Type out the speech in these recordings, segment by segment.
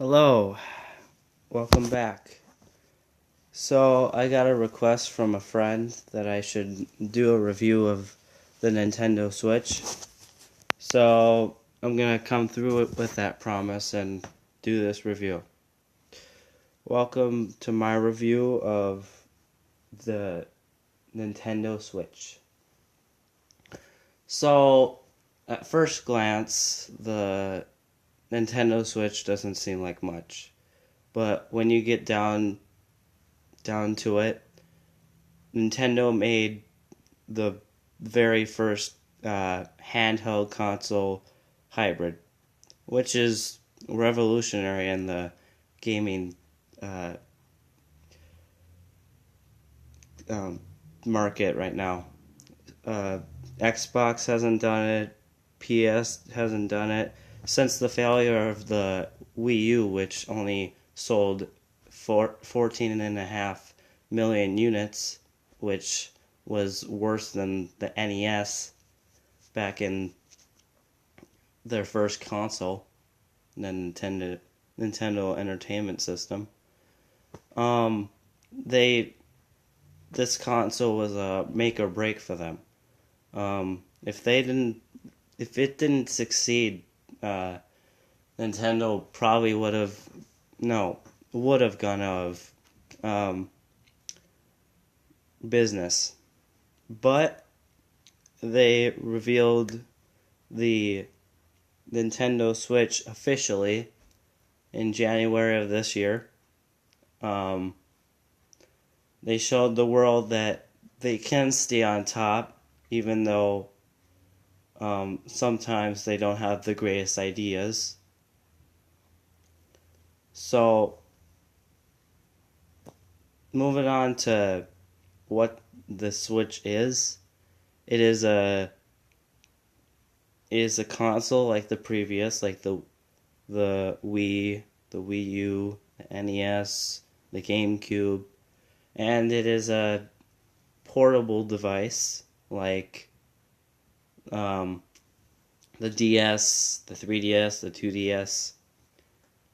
Hello, welcome back. So, I got a request from a friend that I should do a review of the Nintendo Switch. So, I'm gonna come through it with that promise and do this review. Welcome to my review of the Nintendo Switch. So, at first glance, the Nintendo Switch doesn't seem like much. But when you get down to it, Nintendo made the very first handheld console hybrid, which is revolutionary in the gaming uh, um, market right now. Uh, Xbox hasn't done it, PS hasn't done it since the failure of the Wii U, which only sold 14.5 million units, which was worse than the NES back in their first console, the Nintendo Entertainment System. Um, they this console was a make or break for them. If it didn't succeed, uh, Nintendo probably would have gone out of business. But they revealed the Nintendo Switch officially in January of this year. Um, they showed the world that they can stay on top, even though sometimes they don't have the greatest ideas. So, moving on to what the Switch is, it is a console like the previous, like the Wii, the Wii U, the NES, the GameCube, and it is a portable device like the DS, the 3DS, the 2DS,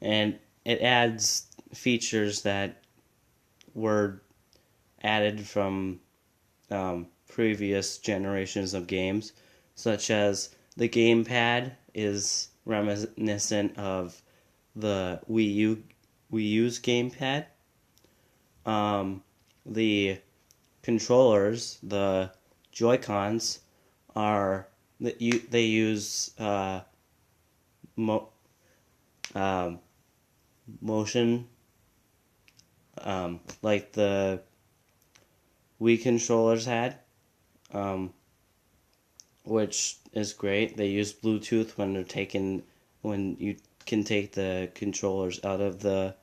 and it adds features that were added from previous generations of games, such as the gamepad is reminiscent of the Wii U's gamepad. The controllers, the Joy-Cons, they use mo- um, motion, like the Wii controllers had, um, which is great. They use Bluetooth when you can take the controllers out of the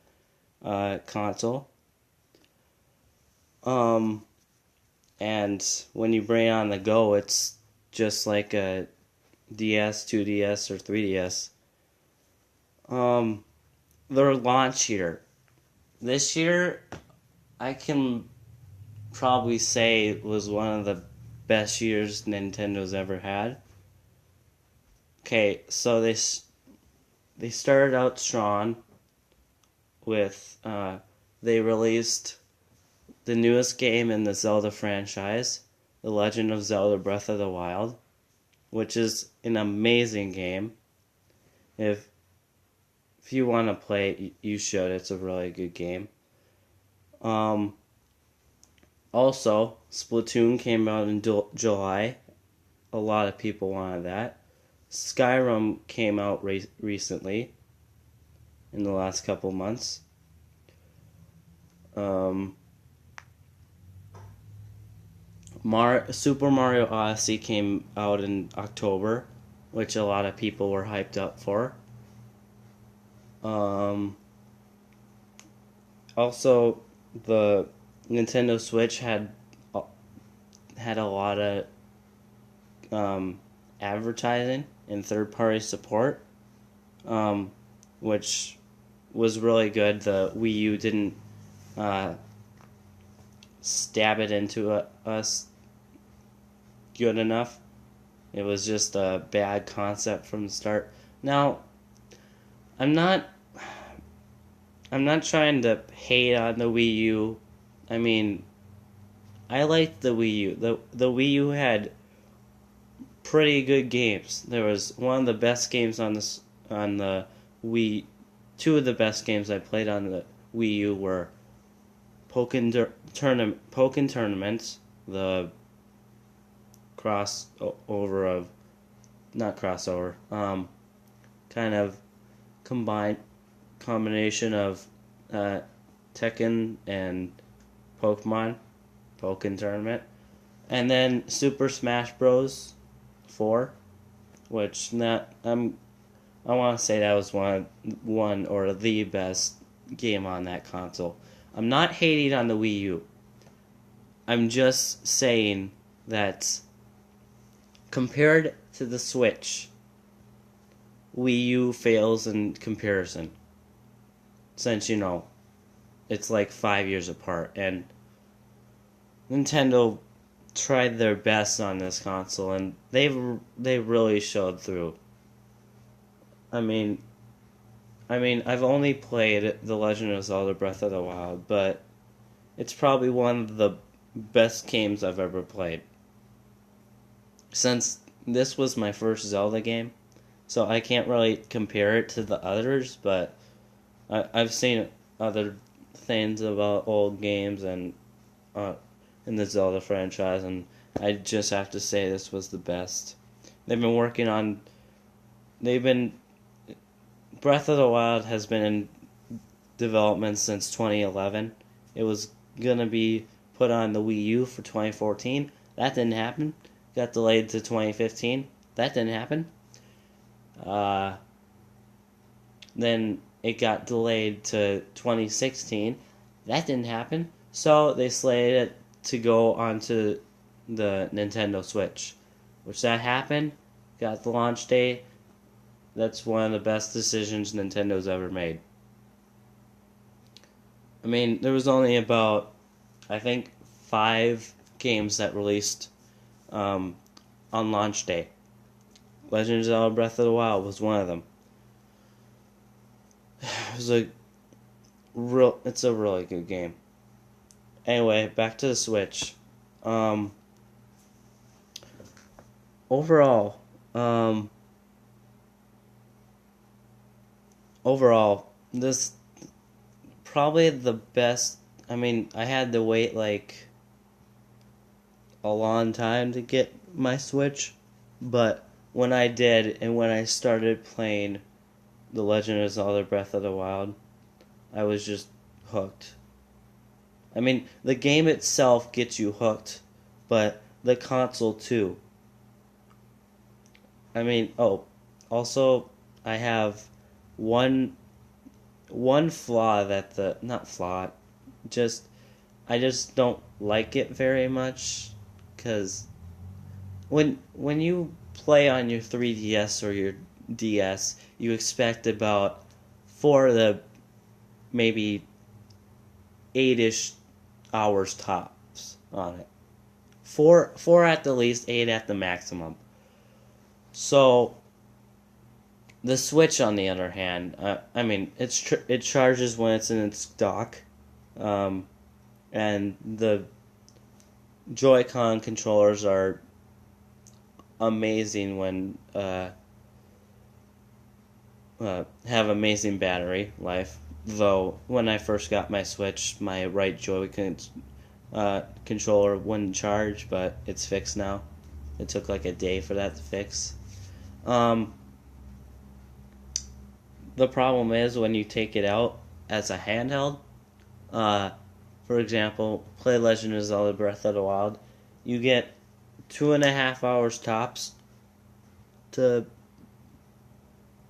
console. And when you bring it on the go, it's just like a DS, 2DS, or 3DS. Their launch year. This year, I can probably say it was one of the best years Nintendo's ever had. Okay, so they started out strong with they released the newest game in the Zelda franchise, The Legend of Zelda Breath of the Wild, which is an amazing game. If you want to play it, you should. It's a really good game. Also, Splatoon came out in July. A lot of people wanted that. Skyrim came out recently, in the last couple months. Super Mario Odyssey came out in October, which a lot of people were hyped up for. Also, the Nintendo Switch had a lot of advertising and third party support, which was really good. The Wii U didn't stab it into us good enough. It was just a bad concept from the start. Now, I'm not I'm not trying to hate on the Wii U. I mean, I liked the Wii U. The Wii U had pretty good games. There was one of the best games on the Wii. Two of the best games I played on the Wii U were Pokken Tournaments, the crossover of not crossover, kind of combined combination of Tekken and Pokemon, Pokken Tournament, and then Super Smash Bros. 4, which not I want to say that was one or the best game on that console. I'm not hating on the Wii U. I'm just saying that compared to the Switch, Wii U fails in comparison. Since, it's like 5 years apart. And Nintendo tried their best on this console, and they really showed through. I mean, I've only played The Legend of Zelda Breath of the Wild, but it's probably one of the best games I've ever played. Since this was my first Zelda game, so I can't really compare it to the others, but I've seen other things about old games and in the Zelda franchise, and I just have to say this was the best. They've been working on. They've been. Breath of the Wild has been in development since 2011. It was gonna be put on the Wii U for 2014. That didn't happen. Got delayed to 2015. That didn't happen. Then it got delayed to 2016. That didn't happen. So they slated it to go onto the Nintendo Switch, which that happened. Got the launch date. That's one of the best decisions Nintendo's ever made. I mean, there was only about, I think, 5 games that released on launch day. Legend of Zelda Breath of the Wild was one of them. It's a really good game. Anyway, back to the Switch. Overall, this probably the best. I mean, I had to wait like a long time to get my Switch, but when I did, and when I started playing The Legend of Zelda Breath of the Wild, I was just hooked. I mean, the game itself gets you hooked, but the console too. I mean, also I have one flaw that the not flaw, just I just don't like it very much, cuz when you play on your 3DS or your DS, you expect about 4 to maybe 8ish hours tops on it. Four at the least, 8 at the maximum. So the Switch, on the other hand, I mean, it charges when it's in its dock, and the Joy-Con controllers are amazing when have amazing battery life. Though when I first got my Switch, my right Joy-Con controller wouldn't charge, but it's fixed now. It took like a day for that to fix. The problem is when you take it out as a handheld. For example, play Legend of Zelda Breath of the Wild. You get 2.5 hours tops to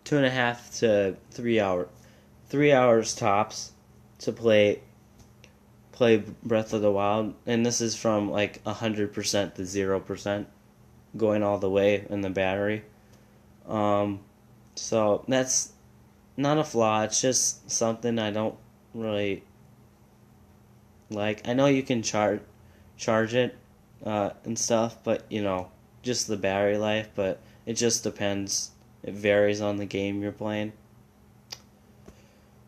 2.5 to 3 hours. 3 hours tops to play Breath of the Wild, and this is from like 100% to 0%, going all the way in the battery. So that's not a flaw. It's just something I don't really like. I know you can charge it and stuff, but just the battery life. But it just depends. It varies on the game you're playing.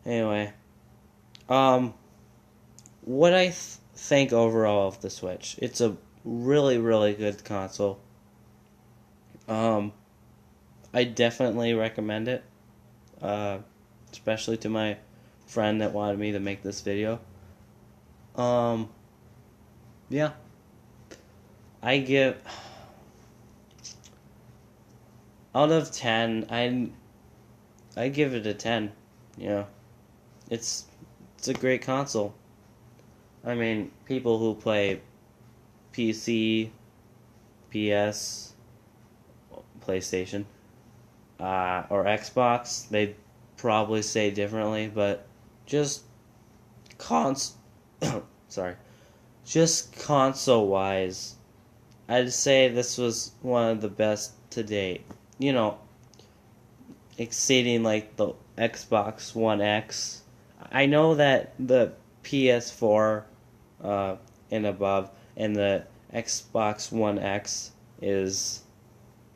Anyway, Um, what I think overall of the Switch, it's a really, really good console. Um, I definitely recommend it, uh, especially to my friend that wanted me to make this video. Um, yeah, I give out of 10. I give it a 10. Yeah, it's it's a great console. I mean, people who play PC, PS, PlayStation, or Xbox, they'd probably say differently, but just cons sorry. Just console wise, I'd say this was one of the best to date. You know, exceeding like the Xbox One X. I know that the PS4 uh, and above and the Xbox One X is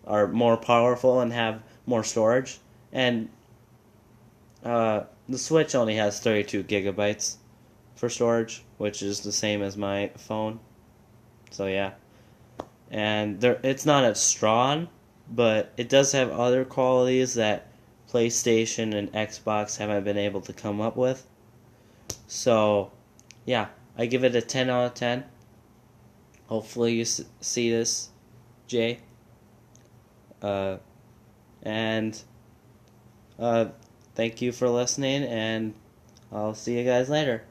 are more powerful and have more storage, and the Switch only has 32 gigabytes for storage, which is the same as my phone. So yeah, and it's not as strong, but it does have other qualities that PlayStation and Xbox haven't been able to come up with. So yeah, I give it a 10 out of 10. Hopefully you see this, Jay. Uh, and uh, thank you for listening, and I'll see you guys later.